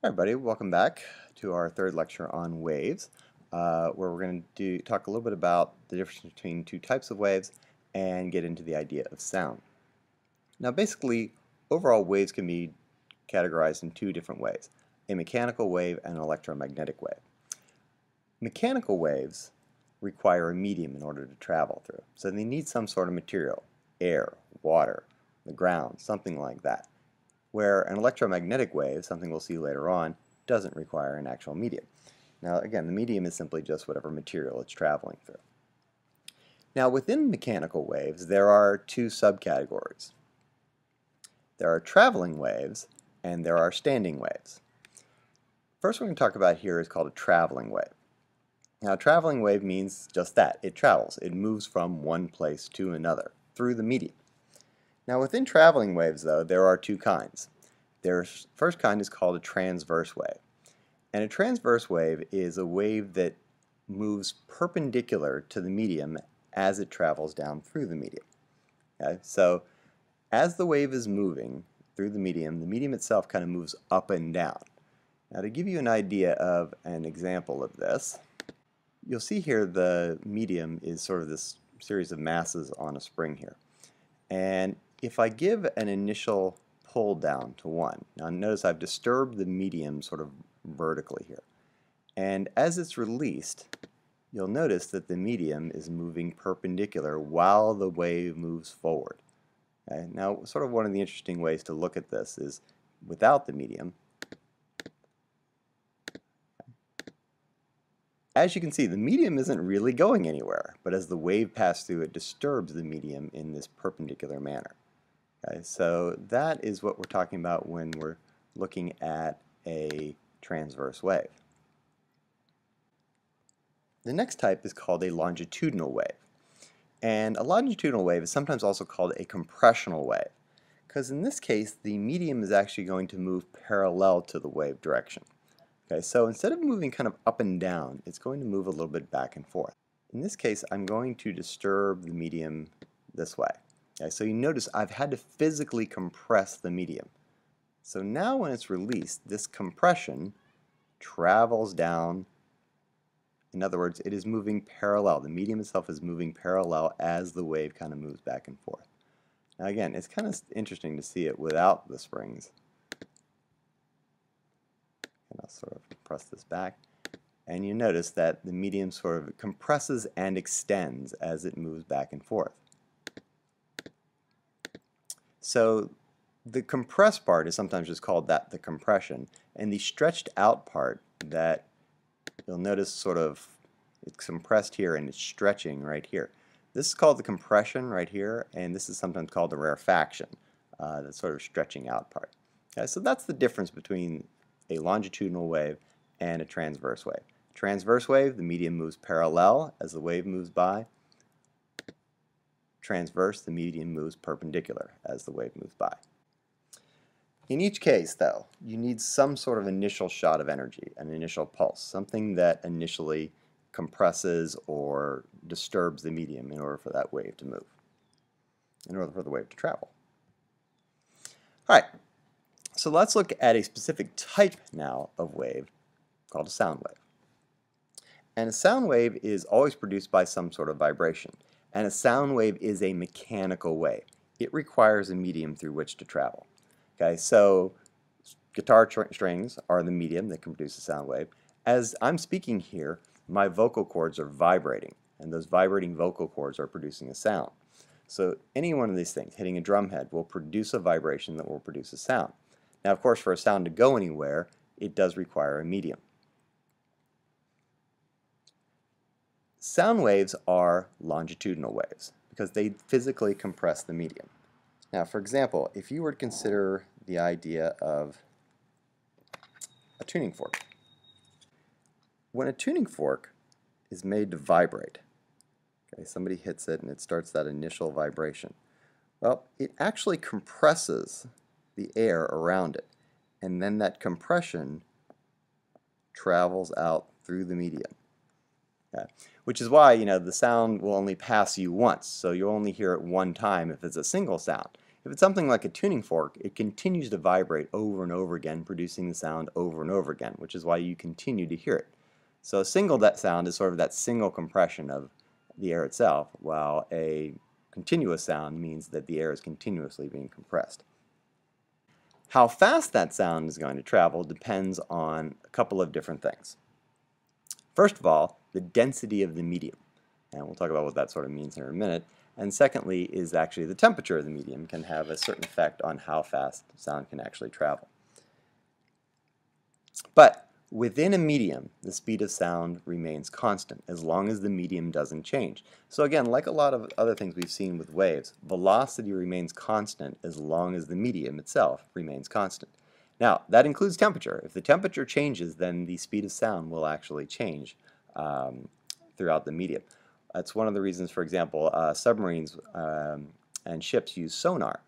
Hi everybody, welcome back to our third lecture on waves, where we're going to talk a little bit about the difference between two types of waves and get into the idea of sound. Now basically, overall waves can be categorized in two different ways, a mechanical wave and an electromagnetic wave. Mechanical waves require a medium in order to travel through, so they need some sort of material, air, water, the ground, something like that. Where an electromagnetic wave, something we'll see later on, doesn't require an actual medium. Now again, the medium is simply just whatever material it's traveling through. Now within mechanical waves, there are two subcategories. There are traveling waves and there are standing waves. First we're going to talk about here is called a traveling wave. Now a traveling wave means just that, it travels, it moves from one place to another through the medium. Now within traveling waves though, there are two kinds. The first kind is called a transverse wave. And a transverse wave is a wave that moves perpendicular to the medium as it travels down through the medium. Okay? So as the wave is moving through the medium itself kind of moves up and down. Now to give you an idea of an example of this, you'll see here the medium is sort of this series of masses on a spring here. And if I give an initial pull down to 1, now notice I've disturbed the medium sort of vertically here. And as it's released, you'll notice that the medium is moving perpendicular while the wave moves forward. Okay? Now, sort of one of the interesting ways to look at this is without the medium. As you can see, the medium isn't really going anywhere, but as the wave passes through, it disturbs the medium in this perpendicular manner. Okay, so that is what we're talking about when we're looking at a transverse wave. The next type is called a longitudinal wave. And a longitudinal wave is sometimes also called a compressional wave, because in this case the medium is actually going to move parallel to the wave direction. Okay, so instead of moving kind of up and down, it's going to move a little bit back and forth. In this case, I'm going to disturb the medium this way. Okay, so you notice I've had to physically compress the medium. So now when it's released, this compression travels down. In other words, it is moving parallel. The medium itself is moving parallel as the wave kind of moves back and forth. Now again, it's kind of interesting to see it without the springs. And I'll sort of press this back. And you notice that the medium sort of compresses and extends as it moves back and forth. So the compressed part is sometimes just called the compression, and the stretched out part that you'll notice sort of it's compressed here and it's stretching right here. This is called the compression right here, and this is sometimes called the rarefaction, the sort of stretching out part. Okay, so that's the difference between a longitudinal wave and a transverse wave. Transverse wave, the medium moves parallel as the wave moves by. Transverse, the medium moves perpendicular as the wave moves by. In each case, though, you need some sort of initial shot of energy, an initial pulse, something that initially compresses or disturbs the medium in order for that wave to move, in order for the wave to travel. All right, so let's look at a specific type now of wave called a sound wave. And a sound wave is always produced by some sort of vibration. And a sound wave is a mechanical wave. It requires a medium through which to travel. Okay, so guitar strings are the medium that can produce a sound wave. As I'm speaking here, my vocal cords are vibrating, and those vibrating vocal cords are producing a sound. So any one of these things, hitting a drum head, will produce a vibration that will produce a sound. Now, of course, for a sound to go anywhere, it does require a medium. Sound waves are longitudinal waves because they physically compress the medium. Now, for example, if you were to consider the idea of a tuning fork. When a tuning fork is made to vibrate, okay, somebody hits it and it starts that initial vibration. Well, it actually compresses the air around it, and then that compression travels out through the medium. Okay. Which is why, the sound will only pass you once, so you'll only hear it one time if it's a single sound. If it's something like a tuning fork, it continues to vibrate over and over again, producing the sound over and over again, which is why you continue to hear it. So a single sound is sort of that single compression of the air itself, while a continuous sound means that the air is continuously being compressed. How fast that sound is going to travel depends on a couple of different things. First of all, the density of the medium, and we'll talk about what that sort of means here in a minute. And secondly is actually the temperature of the medium can have a certain effect on how fast sound can actually travel. But within a medium, the speed of sound remains constant as long as the medium doesn't change. So again, like a lot of other things we've seen with waves, velocity remains constant as long as the medium itself remains constant. Now, that includes temperature. If the temperature changes, then the speed of sound will actually change throughout the medium. That's one of the reasons, for example, submarines and ships use sonar.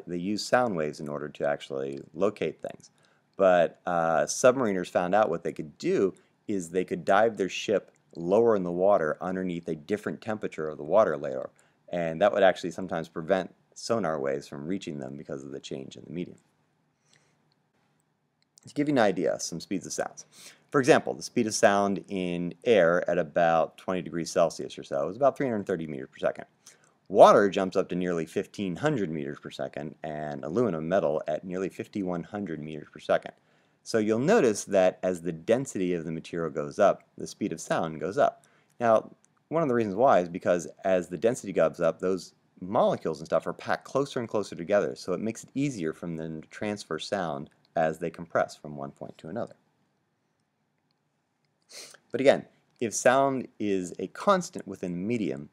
They use sound waves in order to actually locate things. But submariners found out what they could do is they could dive their ship lower in the water underneath a different temperature of the water layer. And that would actually sometimes prevent sonar waves from reaching them because of the change in the medium. To give you an idea, some speeds of sounds. For example, the speed of sound in air at about 20 degrees Celsius or so is about 330 meters per second. Water jumps up to nearly 1,500 meters per second, and aluminum metal at nearly 5,100 meters per second. So you'll notice that as the density of the material goes up, the speed of sound goes up. Now, one of the reasons why is because as the density goes up, those molecules and stuff are packed closer and closer together, so it makes it easier for them to transfer sound as they compress from one point to another. But again, if sound is a constant within the medium,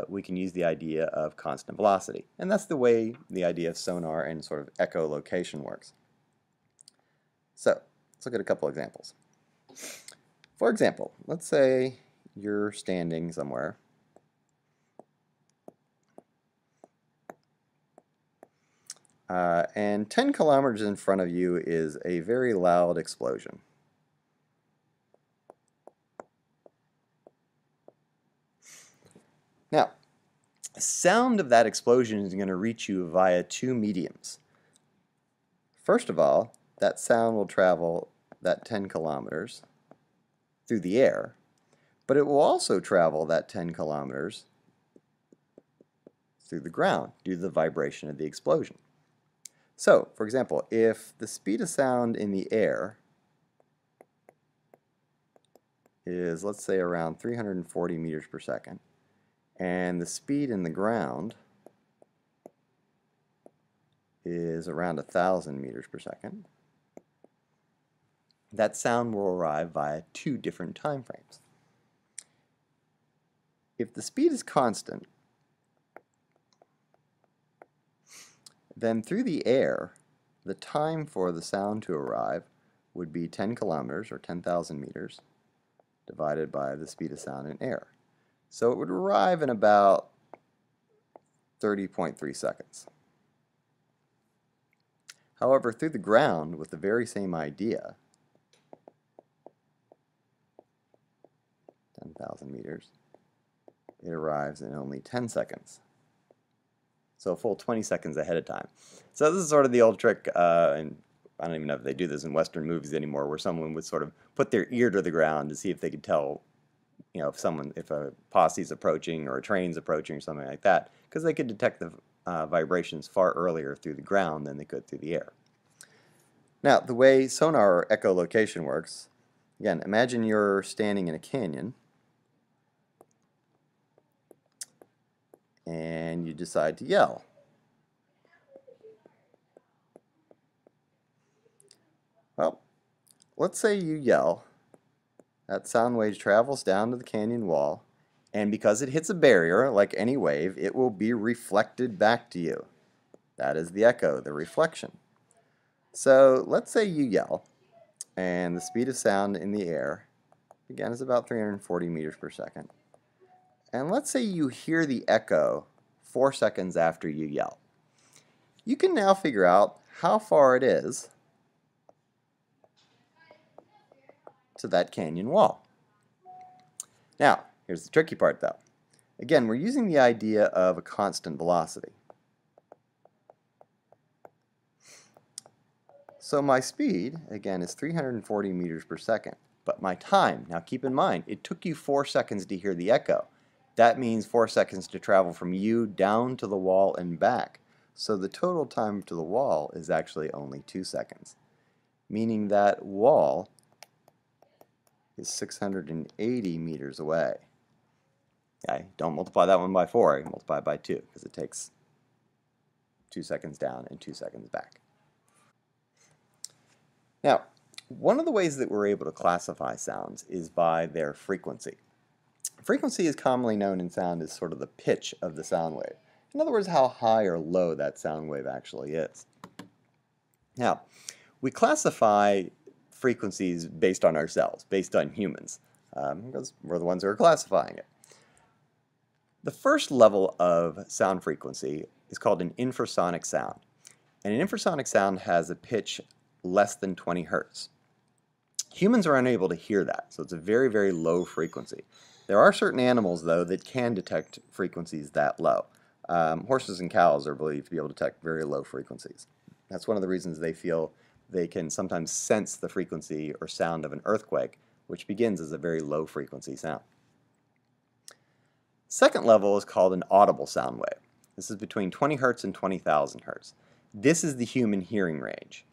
we can use the idea of constant velocity. And that's the way the idea of sonar and sort of echolocation works. So, let's look at a couple examples. For example, let's say you're standing somewhere and 10 kilometers in front of you is a very loud explosion. Now, the sound of that explosion is going to reach you via two mediums. First of all, that sound will travel that 10 kilometers through the air, but it will also travel that 10 kilometers through the ground due to the vibration of the explosion. So, for example, if the speed of sound in the air is, let's say, around 340 meters per second, and the speed in the ground is around 1,000 meters per second, that sound will arrive via two different time frames. If the speed is constant, then through the air, the time for the sound to arrive would be 10 kilometers, or 10,000 meters, divided by the speed of sound in air. So it would arrive in about 30.3 seconds. However, through the ground, with the very same idea, 10,000 meters, it arrives in only 10 seconds. So a full 20 seconds ahead of time. So this is sort of the old trick, and I don't even know if they do this in Western movies anymore, where someone would sort of put their ear to the ground to see if they could tell, you know, if a posse's approaching or a train's approaching or something like that, because they could detect the vibrations far earlier through the ground than they could through the air. Now, the way sonar or echolocation works, again, imagine you're standing in a canyon and you decide to yell. Well, let's say you yell. That sound wave travels down to the canyon wall, and because it hits a barrier, like any wave, it will be reflected back to you. That is the echo, the reflection. So let's say you yell, and the speed of sound in the air, again, is about 340 meters per second. And let's say you hear the echo 4 seconds after you yell. You can now figure out how far it is to that canyon wall. Now, here's the tricky part though. Again, we're using the idea of a constant velocity. So my speed, again, is 340 meters per second. But my time, now keep in mind, it took you 4 seconds to hear the echo. That means 4 seconds to travel from you down to the wall and back. So the total time to the wall is actually only 2 seconds, meaning that wall is 680 meters away. Okay, don't multiply that one by 4, multiply it by 2, because it takes 2 seconds down and 2 seconds back. Now, one of the ways that we're able to classify sounds is by their frequency. Frequency is commonly known in sound as sort of the pitch of the sound wave. In other words, how high or low that sound wave actually is. Now, we classify frequencies based on ourselves, based on humans, because we're the ones who are classifying it. The first level of sound frequency is called an infrasonic sound. And an infrasonic sound has a pitch less than 20 hertz. Humans are unable to hear that, so it's a very, very low frequency. There are certain animals, though, that can detect frequencies that low. Horses and cows are believed to be able to detect very low frequencies. That's one of the reasons they feel they can sometimes sense the frequency or sound of an earthquake, which begins as a very low frequency sound. Second level is called an audible sound wave. This is between 20 hertz and 20,000 hertz. This is the human hearing range.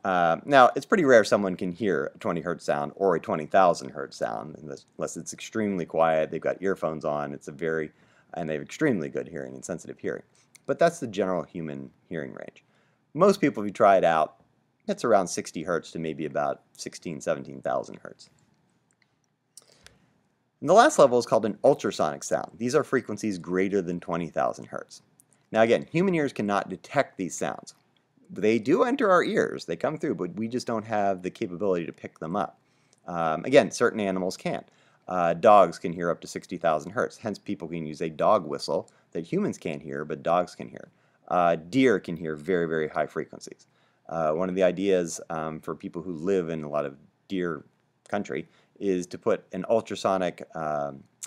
Now, it's pretty rare someone can hear a 20 hertz sound or a 20,000 hertz sound, unless it's extremely quiet, they've got earphones on, and they have extremely good hearing and sensitive hearing. But that's the general human hearing range. Most people, if you try it out, it's around 60 hertz to maybe about 16,000, 17,000 hertz. And the last level is called an ultrasonic sound. These are frequencies greater than 20,000 hertz. Now again, human ears cannot detect these sounds. They do enter our ears, they come through, but we just don't have the capability to pick them up. Again, certain animals can. Dogs can hear up to 60,000 hertz, hence people can use a dog whistle that humans can't hear, but dogs can hear. Deer can hear very, very high frequencies. One of the ideas for people who live in a lot of deer country is to put an ultrasonic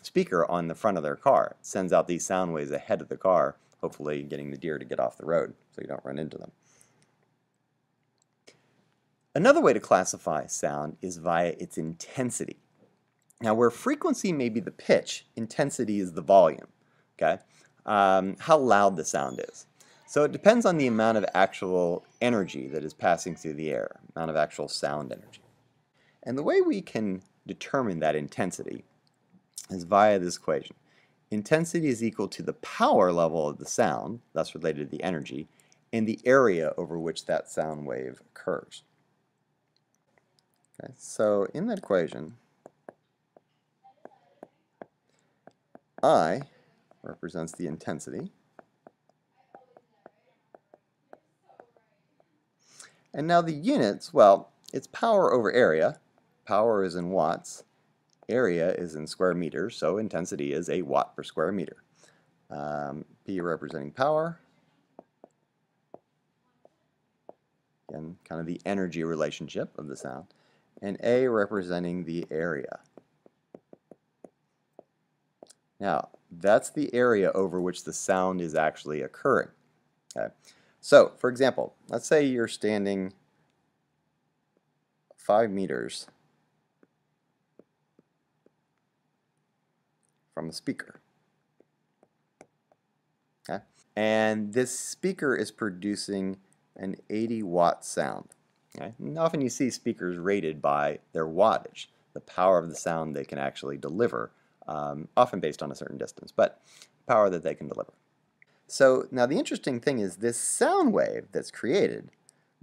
speaker on the front of their car. It sends out these sound waves ahead of the car, hopefully getting the deer to get off the road so you don't run into them. Another way to classify sound is via its intensity. Now, where frequency may be the pitch, intensity is the volume. Okay, how loud the sound is. So it depends on the amount of actual energy that is passing through the air, amount of actual sound energy. And the way we can determine that intensity is via this equation. Intensity is equal to the power level of the sound, that's related to the energy, and the area over which that sound wave occurs. Okay, so in that equation, I represents the intensity, and now the units, well, it's power over area. Power is in watts, area is in square meters, so intensity is a watt per square meter. P representing power, again, kind of the energy relationship of the sound, and A representing the area. Now, that's the area over which the sound is actually occurring. Okay. So, for example, let's say you're standing 5 meters from a speaker. Okay. And this speaker is producing an 80-watt sound. Okay. And often you see speakers rated by their wattage, the power of the sound they can actually deliver, often based on a certain distance, but power that they can deliver. So now the interesting thing is this sound wave that's created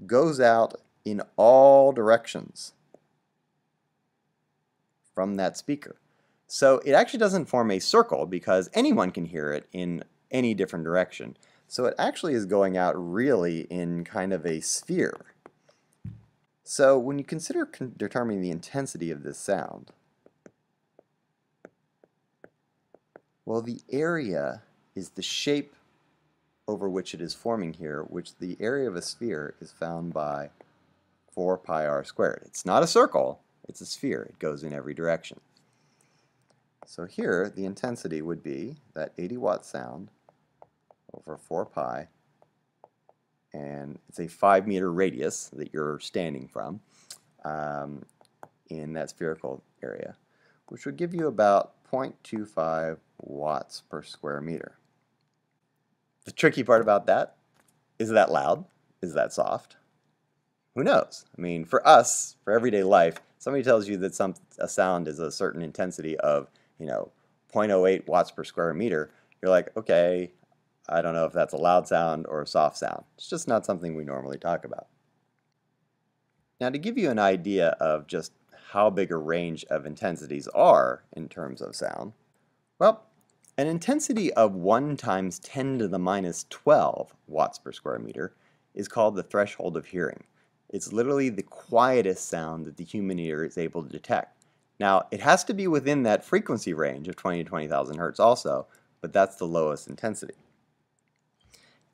goes out in all directions from that speaker. So it actually doesn't form a circle because anyone can hear it in any different direction. So it actually is going out really in kind of a sphere. So when you consider determining the intensity of this sound, well, the area is the shape over which it is forming here, which the area of a sphere is found by 4 pi r squared. It's not a circle, it's a sphere. It goes in every direction. So here, the intensity would be that 80-watt sound over 4 pi and it's a 5-meter radius that you're standing from in that spherical area, which would give you about 0.25 watts per square meter. The tricky part about that, is that loud? Is that soft? Who knows? I mean, for us, for everyday life, somebody tells you that a sound is a certain intensity of, 0.08 watts per square meter, you're like, okay, I don't know if that's a loud sound or a soft sound. It's just not something we normally talk about. Now, to give you an idea of just how big a range of intensities are in terms of sound, well, an intensity of 1 times 10 to the minus 12 watts per square meter is called the threshold of hearing. It's literally the quietest sound that the human ear is able to detect. Now, it has to be within that frequency range of 20 to 20,000 hertz also, but that's the lowest intensity.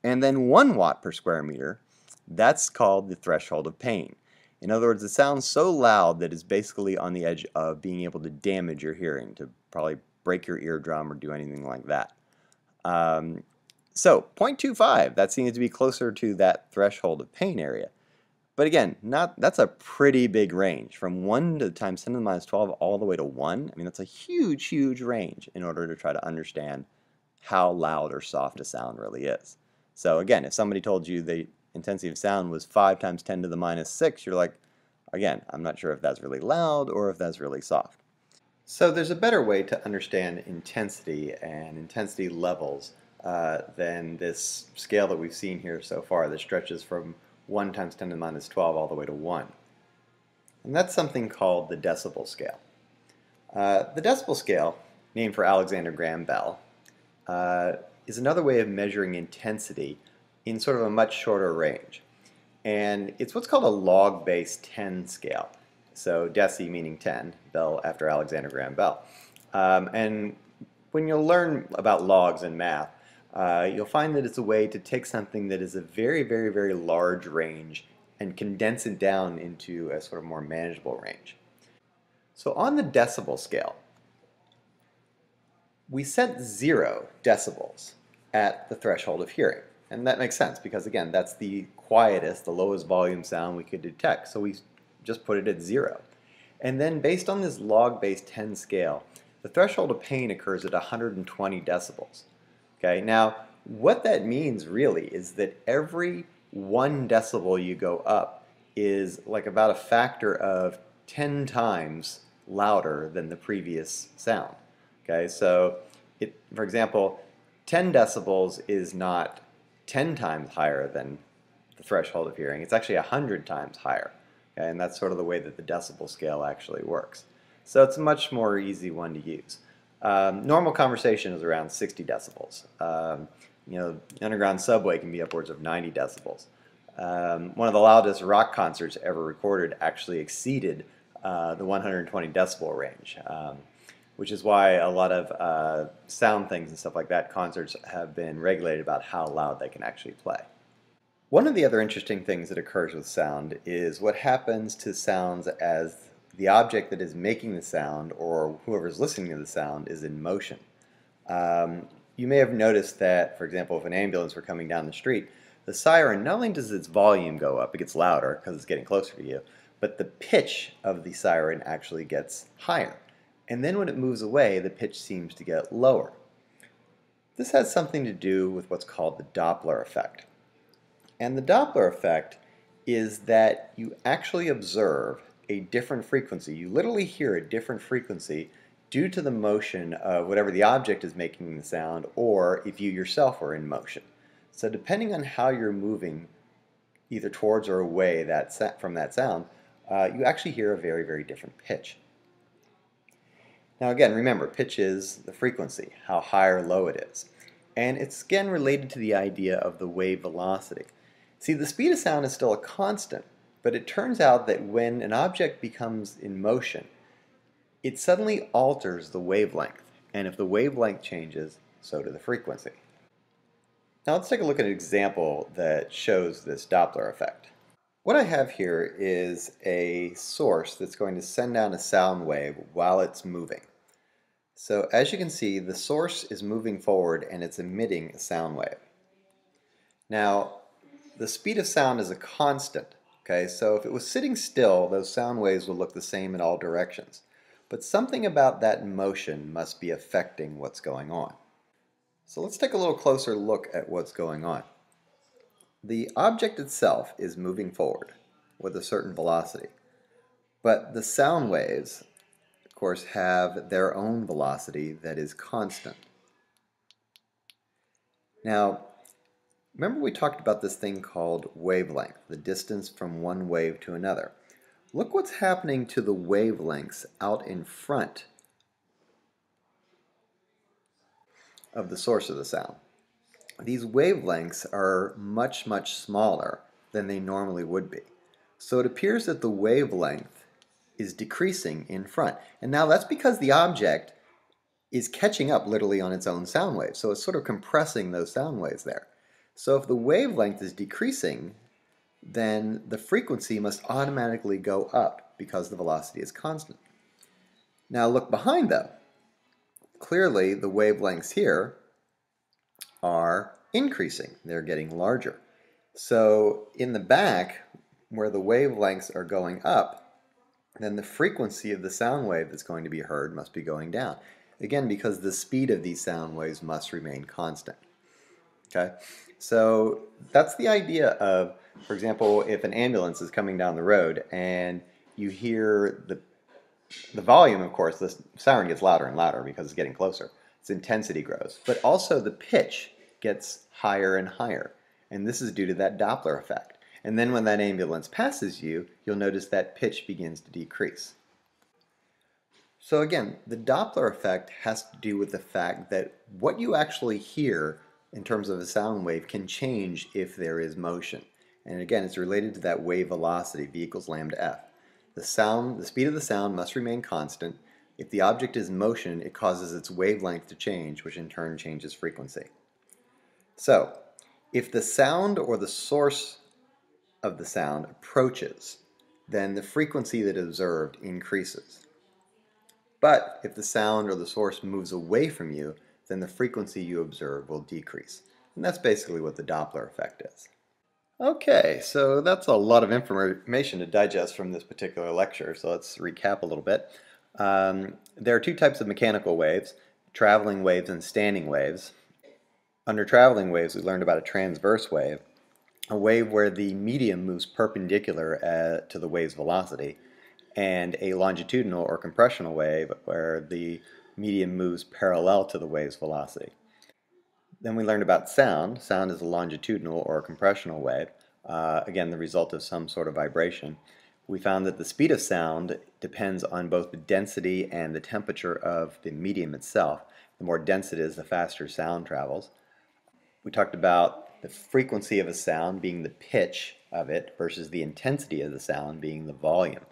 And then 1 watt per square meter, that's called the threshold of pain. In other words, it sounds so loud that it's basically on the edge of being able to damage your hearing, to probably break your eardrum or do anything like that. So 0.25, that seems to be closer to that threshold of pain area. But again, that's a pretty big range. From 1 to times 10 to the minus 12 all the way to 1. I mean, that's a huge, huge range in order to try to understand how loud or soft a sound really is. So again, if somebody told you the intensity of sound was 5 times 10 to the minus 6, you're like, again, I'm not sure if that's really loud or if that's really soft. So there's a better way to understand intensity and intensity levels than this scale that we've seen here so far that stretches from 1 times 10 to the minus 12 all the way to 1. And that's something called the decibel scale. The decibel scale, named for Alexander Graham Bell, is another way of measuring intensity in sort of a much shorter range. And it's what's called a log base 10 scale. So deci meaning 10, Bell after Alexander Graham Bell. And when you'll learn about logs in math, you'll find that it's a way to take something that is a very, very, very large range and condense it down into a sort of more manageable range. So on the decibel scale, we set 0 decibels at the threshold of hearing. And that makes sense because, again, that's the quietest, the lowest volume sound we could detect. So we just put it at 0. And then based on this log base 10 scale, the threshold of pain occurs at 120 decibels. Okay, now what that means really is that every 1 decibel you go up is like about a factor of 10 times louder than the previous sound. Okay, so for example, 10 decibels is not 10 times higher than the threshold of hearing. It's actually 100 times higher. Okay, and that's sort of the way that the decibel scale actually works. So it's a much more easy one to use. Normal conversation is around 60 decibels. The underground subway can be upwards of 90 decibels. One of the loudest rock concerts ever recorded actually exceeded the 120 decibel range, which is why a lot of sound things and stuff like that, concerts have been regulated about how loud they can actually play. One of the other interesting things that occurs with sound is what happens to sounds as the object that is making the sound, or whoever's listening to the sound, is in motion. You may have noticed that, for example, if an ambulance were coming down the street, the siren, not only does its volume go up, it gets louder because it's getting closer to you, but the pitch of the siren actually gets higher. And then when it moves away, the pitch seems to get lower. This has something to do with what's called the Doppler effect. And the Doppler effect is that you actually observe a different frequency. You literally hear a different frequency due to the motion of whatever the object is making the sound, or if you yourself are in motion. So depending on how you're moving either towards or away from that sound, you actually hear a very, very different pitch. Now again, remember, pitch is the frequency, how high or low it is. And it's again related to the idea of the wave velocity. See, the speed of sound is still a constant, but it turns out that when an object becomes in motion, it suddenly alters the wavelength. And if the wavelength changes, so do the frequency. Now let's take a look at an example that shows this Doppler effect. What I have here is a source that's going to send down a sound wave while it's moving. So as you can see, the source is moving forward and it's emitting a sound wave. Now, the speed of sound is a constant. Okay, so if it was sitting still, those sound waves would look the same in all directions. But something about that motion must be affecting what's going on. So let's take a little closer look at what's going on. The object itself is moving forward with a certain velocity, but the sound waves, of course, have their own velocity that is constant. Now, remember we talked about this thing called wavelength, the distance from one wave to another. Look what's happening to the wavelengths out in front of the source of the sound. These wavelengths are much, much smaller than they normally would be. So it appears that the wavelength is decreasing in front. And now that's because the object is catching up literally on its own sound waves. So it's sort of compressing those sound waves there. So if the wavelength is decreasing, then the frequency must automatically go up because the velocity is constant. Now look behind them. Clearly the wavelengths here are increasing. They're getting larger. So in the back, where the wavelengths are going up, then the frequency of the sound wave that's going to be heard must be going down. Again, because the speed of these sound waves must remain constant. Okay? So that's the idea of, for example, if an ambulance is coming down the road and you hear the volume, of course, the siren gets louder and louder because it's getting closer. Its intensity grows. But also the pitch gets higher and higher. And this is due to that Doppler effect. And then when that ambulance passes you, you'll notice that pitch begins to decrease. So again, the Doppler effect has to do with the fact that what you actually hear in terms of a sound wave can change if there is motion. And again, it's related to that wave velocity, v equals lambda f. The speed of the sound must remain constant. If the object is in motion, it causes its wavelength to change, which in turn changes frequency. So, if the sound or the source of the sound approaches, then the frequency that is observed increases. But if the sound or the source moves away from you, then the frequency you observe will decrease. And that's basically what the Doppler effect is. Okay, so that's a lot of information to digest from this particular lecture, so let's recap a little bit. There are two types of mechanical waves, traveling waves and standing waves. Under traveling waves, we learned about a transverse wave, a wave where the medium moves perpendicular to the wave's velocity, and a longitudinal or compressional wave where the medium moves parallel to the wave's velocity. Then we learned about sound. Sound is a longitudinal or compressional wave, again the result of some sort of vibration. We found that the speed of sound depends on both the density and the temperature of the medium itself. The more dense it is, the faster sound travels. We talked about the frequency of a sound being the pitch of it versus the intensity of the sound being the volume.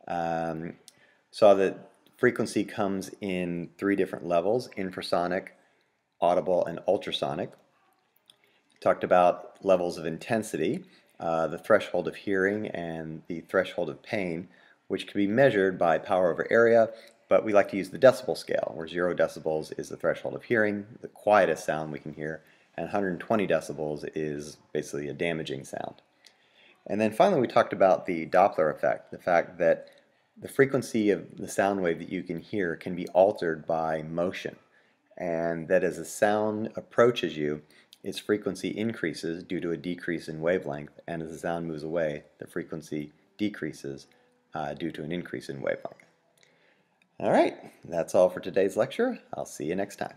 Saw that frequency comes in three different levels: infrasonic, audible, and ultrasonic. Talked about levels of intensity, the threshold of hearing and the threshold of pain, which can be measured by power over area, but we like to use the decibel scale, where 0 decibels is the threshold of hearing, the quietest sound we can hear, and 120 decibels is basically a damaging sound. And then finally we talked about the Doppler effect, the fact that the frequency of the sound wave that you can hear can be altered by motion, and that as a sound approaches you, its frequency increases due to a decrease in wavelength, and as the sound moves away, the frequency decreases due to an increase in wavelength. Alright, that's all for today's lecture. I'll see you next time.